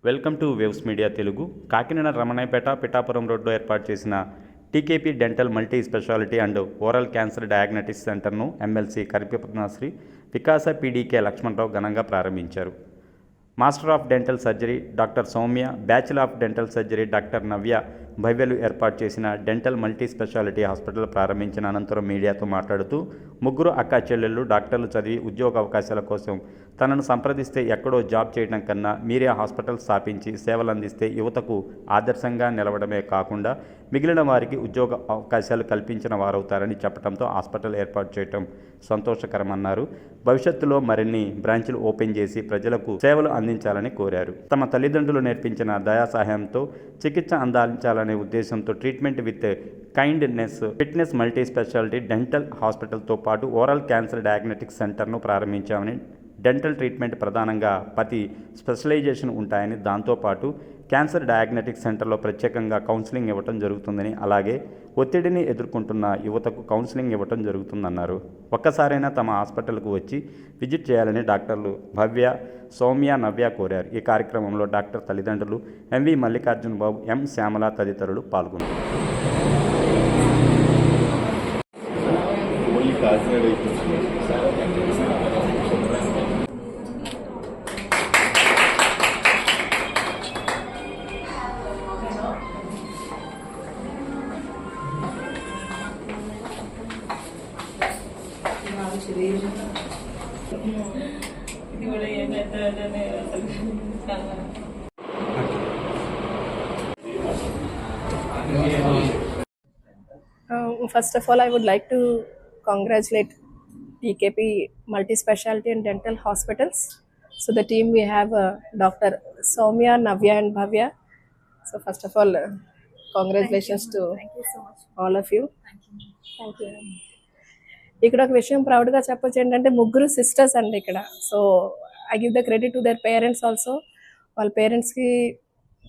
Welcome to Waves Media Telugu. Kakinada Ramanayyapeta Pithapuram రోడ్లో ఏర్పాటు చేసిన TKP dental multi speciality and oral cancer diagnostics సెంటర్ను ఎమ్మెల్సీ కరిపత్నశ్రీ వికాస పీడీకే లక్ష్మణరావు ఘనంగా ప్రారంభించారు. Master of dental surgery doctor Soumya, bachelor of dental surgery doctor Navya భవ్యలు ఏర్పాటు చేసిన డెంటల్ మల్టీ స్పెషాలిటీ హాస్పిటల్ ప్రారంభించిన అనంతరం మీడియాతో మాట్లాడుతూ, ముగ్గురు అక్కా చెల్లెళ్ళు డాక్టర్లు చదివి ఉద్యోగ అవకాశాల కోసం తనను సంప్రదిస్తే ఎక్కడో జాబ్ చేయడం కన్నా మీరే హాస్పిటల్ స్థాపించి సేవలు అందిస్తే యువతకు ఆదర్శంగా నిలవడమే కాకుండా మిగిలిన వారికి ఉద్యోగ అవకాశాలు కల్పించిన వారవుతారని చెప్పడంతో హాస్పిటల్ ఏర్పాటు చేయడం సంతోషకరమన్నారు. భవిష్యత్తులో మరిన్ని బ్రాంచ్లు ఓపెన్ చేసి ప్రజలకు సేవలు అందించాలని కోరారు. తమ తల్లిదండ్రులు నేర్పించిన దయా సహాయంతో చికిత్స అందించాలనే ఉద్దేశంతో treatment with kindness fitness multi speciality dental హాస్పిటల్తో పాటు ఓరల్ క్యాన్సర్ డయాగ్నోస్టిక్స్ సెంటర్ను ప్రారంభించామని, డెంటల్ ట్రీట్మెంట్ ప్రధానంగా 10 స్పెషలైజేషన్ ఉంటాయని, దాంతోపాటు క్యాన్సర్ డయాగ్నోస్టిక్స్ సెంటర్లో ప్రత్యేకంగా కౌన్సిలింగ్ ఇవ్వటం జరుగుతుందని, అలాగే ఒత్తిడిని ఎదుర్కొంటున్న యువతకు కౌన్సిలింగ్ ఇవ్వటం జరుగుతుందన్నారు. ఒక్కసారైనా తమ హాస్పిటల్కు వచ్చి విజిట్ చేయాలని డాక్టర్లు భవ్య, సౌమ్య, నవ్య కోరారు. ఈ కార్యక్రమంలో డాక్టర్ తల్లిదండ్రులు ఎంవి మల్లికార్జున బాబు, ఎం శ్యామల తదితరులు పాల్గొన్నారు. First of all, I would like to congratulate TKP Multi-Specialty and Dental Hospitals. So the team we have Dr. Soumya, Navya and Bhavya. So first of all, congratulations to all of you. Thank you. ఇక్కడ ఒక విషయం ప్రౌడ్గా చెప్పొచ్చు ఏంటంటే, ముగ్గురు sisters అండి ఇక్కడ. So I give the credit to their parents also. వాళ్ళ పేరెంట్స్కి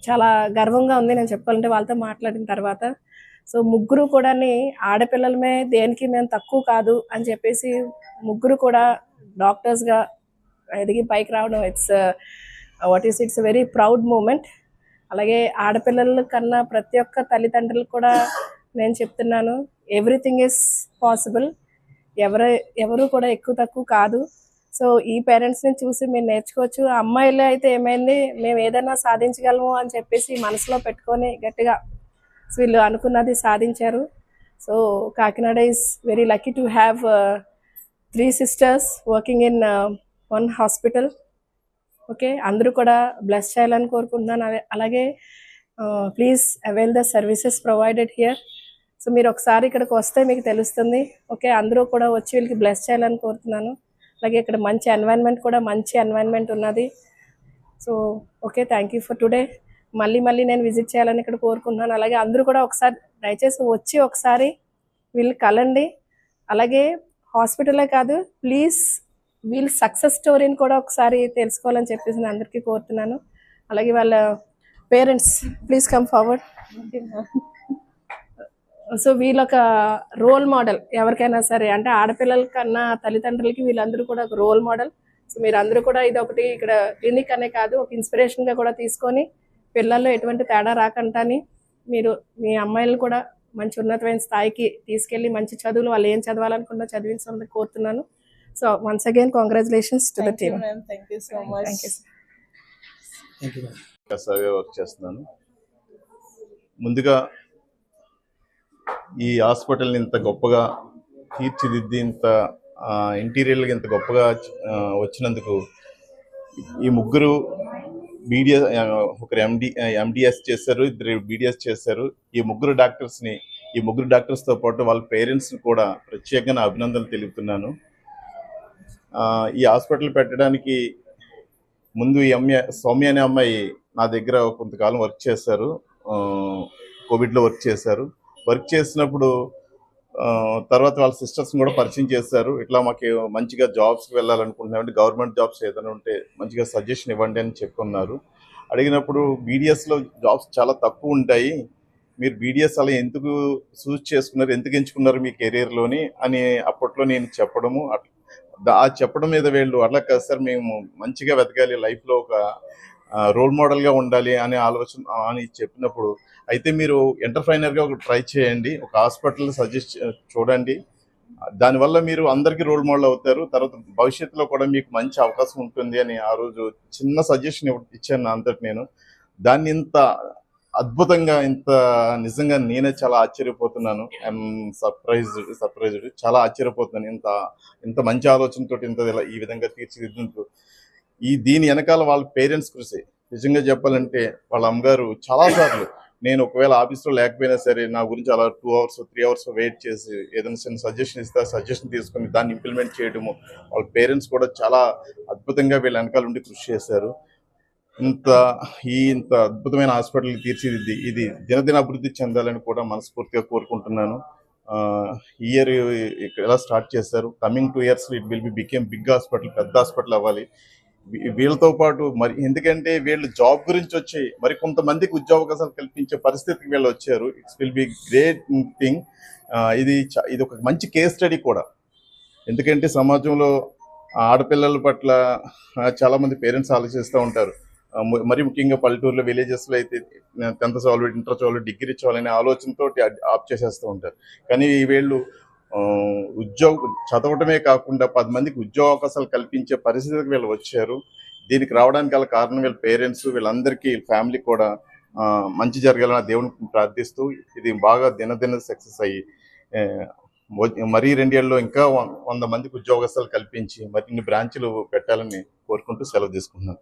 చాలా గర్వంగా ఉంది నేను చెప్పాలంటే వాళ్ళతో మాట్లాడిన తర్వాత. సో ముగ్గురు కూడా ఆడపిల్లలమే, దేనికి మేము తక్కువ కాదు అని చెప్పేసి ముగ్గురు కూడా డాక్టర్స్గా ఎదిగి పైకి రావడం ఇట్స్ వెరీ ప్రౌడ్ మూమెంట్. అలాగే ఆడపిల్లల కన్నా ప్రతి ఒక్క తల్లిదండ్రులకు కూడా నేను చెప్తున్నాను, ఎవ్రీథింగ్ ఈజ్ పాసిబుల్. ఎవరు కూడా ఎక్కువ తక్కువ కాదు. సో ఈ పేరెంట్స్ని చూసి మీరు నేర్చుకోవచ్చు. అమ్మాయిలు అయితే ఏమైంది, మేము ఏదైనా సాధించగలము అని చెప్పేసి మనసులో పెట్టుకొని గట్టిగా వీళ్ళు అనుకున్నది సాధించారు. So Kakinada is very lucky to have 3 sisters working in 1 hospital. Okay, అందరూ కూడా బ్లెస్ చేయాలని కోరుకుంటున్నాను. అలాగే please avail the services provided here. So మీరు ఒకసారి ఇక్కడికి వస్తే మీకు తెలుస్తుంది. ఓకే, అందరూ కూడా వచ్చి వీళ్ళకి బ్లెస్ చేయాలని కోరుతున్నాను. అలాగే ఇక్కడ మంచి ఎన్వైరన్మెంట్ ఉన్నది. So okay, thank you for today. మళ్ళీ నేను విజిట్ చేయాలని ఇక్కడ కోరుకుంటున్నాను. అలాగే అందరూ కూడా ఒకసారి దయచేసి వచ్చి ఒకసారి వీళ్ళు కలండి. అలాగే హాస్పిటలే కాదు, ప్లీజ్ వీళ్ళ సక్సెస్ స్టోరీని కూడా ఒకసారి తెలుసుకోవాలని చెప్పేసి నేను అందరికీ కోరుతున్నాను. అలాగే వాళ్ళ parents please come forward. So వీళ్ళొక రోల్ మోడల్ ఎవరికైనా సరే, అంటే ఆడపిల్లల కన్నా తల్లిదండ్రులకి వీళ్ళందరూ కూడా ఒక రోల్ మోడల్. సో మీరు అందరూ కూడా ఇది ఒకటి ఇక్కడ క్లినిక్ అనే కాదు, ఒక ఇన్స్పిరేషన్గా కూడా తీసుకొని పిల్లల్లో ఎటువంటి తేడా రాకంటాని మీరు మీ అమ్మాయిలను కూడా మంచి ఉన్నతమైన స్థాయికి తీసుకెళ్ళి మంచి చదువులు వాళ్ళు ఏం చదవాలనుకుంటా చదివించాలని కోరుతున్నాను. So once again congratulations to the team. Thank you so much. Work చేస్తున్నాను. ముందుగా ఈ హాస్పిటల్ని ఇంత గొప్పగా తీర్చిదిద్ది, ఇంత ఇంటీరియర్గా ఇంత గొప్పగా వచ్చినందుకు ఈ ముగ్గురు ఒకరు ఎండిఎస్ చేశారు, 2 BDS చేశారు. ఈ ముగ్గురు డాక్టర్స్తో పాటు వాళ్ళ పేరెంట్స్ని కూడా ప్రత్యేకంగా అభినందనలు తెలుపుతున్నాను. ఈ హాస్పిటల్ పెట్టడానికి ముందు ఈ సౌమ్య అనే అమ్మాయి నా దగ్గర కొంతకాలం వర్క్ చేశారు, కోవిడ్లో వర్క్ చేసినప్పుడు తర్వాత వాళ్ళ సిస్టర్స్ని కూడా పరిచయం చేశారు. ఇట్లా మాకు మంచిగా జాబ్స్కి వెళ్ళాలనుకుంటున్నామంటే గవర్నమెంట్ జాబ్స్ ఏదైనా ఉంటే మంచిగా సజెషన్ ఇవ్వండి అని చెప్పుకున్నారు. అడిగినప్పుడు BDSలో జాబ్స్ చాలా తక్కువ ఉంటాయి, మీరు బీడీఎస్ అలా ఎందుకు చూస్ చేసుకున్నారు, ఎందుకు ఎంచుకున్నారు మీ కెరీర్లోని అని అప్పట్లో నేను చెప్పడము, ఆ చెప్పడం మీద వీళ్ళు అట్లా కాదు సార్, మేము మంచిగా వెతకాలి లైఫ్లో, ఒక రోల్ మోడల్గా ఉండాలి అనే ఆలోచన అని చెప్పినప్పుడు, అయితే మీరు ఎంటర్ప్రైనర్గా ఒక ట్రై చేయండి, ఒక హాస్పిటల్ సజెస్ట్ చూడండి, దానివల్ల మీరు అందరికీ రోల్ మోడల్ అవుతారు, తర్వాత భవిష్యత్తులో కూడా మీకు మంచి అవకాశం ఉంటుంది అని ఆ రోజు చిన్న సజెషన్ ఇచ్చాను నా అంతటి నేను. దాన్ని ఇంత అద్భుతంగా, ఇంత నిజంగా నేనే చాలా ఆశ్చర్యపోతున్నాను. ఐఎమ్ సర్ప్రైజ్డ్, చాలా ఆశ్చర్యపోతున్నాను. ఇంత ఇంత మంచి ఆలోచనతో ఈ విధంగా తీర్చిదిద్దుతూ దీని వెనకాల వాళ్ళ పేరెంట్స్ కృషి. నిజంగా చెప్పాలంటే వాళ్ళ అమ్మగారు చాలాసార్లు నేను ఒకవేళ ఆఫీస్లో లేకపోయినా సరే నా గురించి అలా 2 hours 3 hours వెయిట్ చేసి ఏదైనా చిన్న సజెషన్ ఇస్తే సజెషన్ తీసుకొని దాన్ని ఇంప్లిమెంట్ చేయడము, వాళ్ళ పేరెంట్స్ కూడా చాలా అద్భుతంగా వీళ్ళ వెనకాల ఉండి కృషి చేశారు. ఇంత అద్భుతమైన హాస్పిటల్ తీర్చిదిద్ది ఇది దినదిన అభివృద్ధి చెందాలని కూడా మనస్ఫూర్తిగా కోరుకుంటున్నాను. ఈ ఇయర్ ఎలా స్టార్ట్ చేశారు, coming 2 years it will be became big hospital, పెద్ద హాస్పిటల్ అవ్వాలి. వీళ్ళతో పాటు మరి ఎందుకంటే వీళ్ళు జాబ్ గురించి వచ్చి మరి కొంతమందికి ఉద్యోగాలు కల్పించే పరిస్థితికి వీళ్ళు వచ్చారు. It's will be great thing. ఇది ఒక మంచి కేస్ స్టడీ కూడా. ఎందుకంటే సమాజంలో ఆడపిల్లల పట్ల చాలా మంది పేరెంట్స్ ఆలోచిస్తూ ఉంటారు. మరి ముఖ్యంగా పల్లెటూరులో, విలేజెస్లో అయితే 10th చదవాలి, ఇంటర్ చదవాలి, డిగ్రీ చదవాలనే ఆలోచనతో ఆప్ చేసేస్తూ ఉంటారు. కానీ వీళ్ళు చదవటమే కాకుండా 10 మందికి ఉద్యోగ అవకాశాలు కల్పించే పరిస్థితికి వీళ్ళు వచ్చారు. దీనికి రావడానికి గల కారణం వీళ్ళ పేరెంట్స్, వీళ్ళందరికీ ఫ్యామిలీ కూడా మంచి జరగాలని దేవుని ప్రార్థిస్తూ ఇది బాగా దినదిన సక్సెస్ అయ్యి మరీ 2 ఏళ్ళలో ఇంకా 100 మందికి ఉద్యోగస్తులు కల్పించి మరిన్ని బ్రాంచ్లు పెట్టాలని కోరుకుంటూ సెలవు తీసుకుంటున్నాను.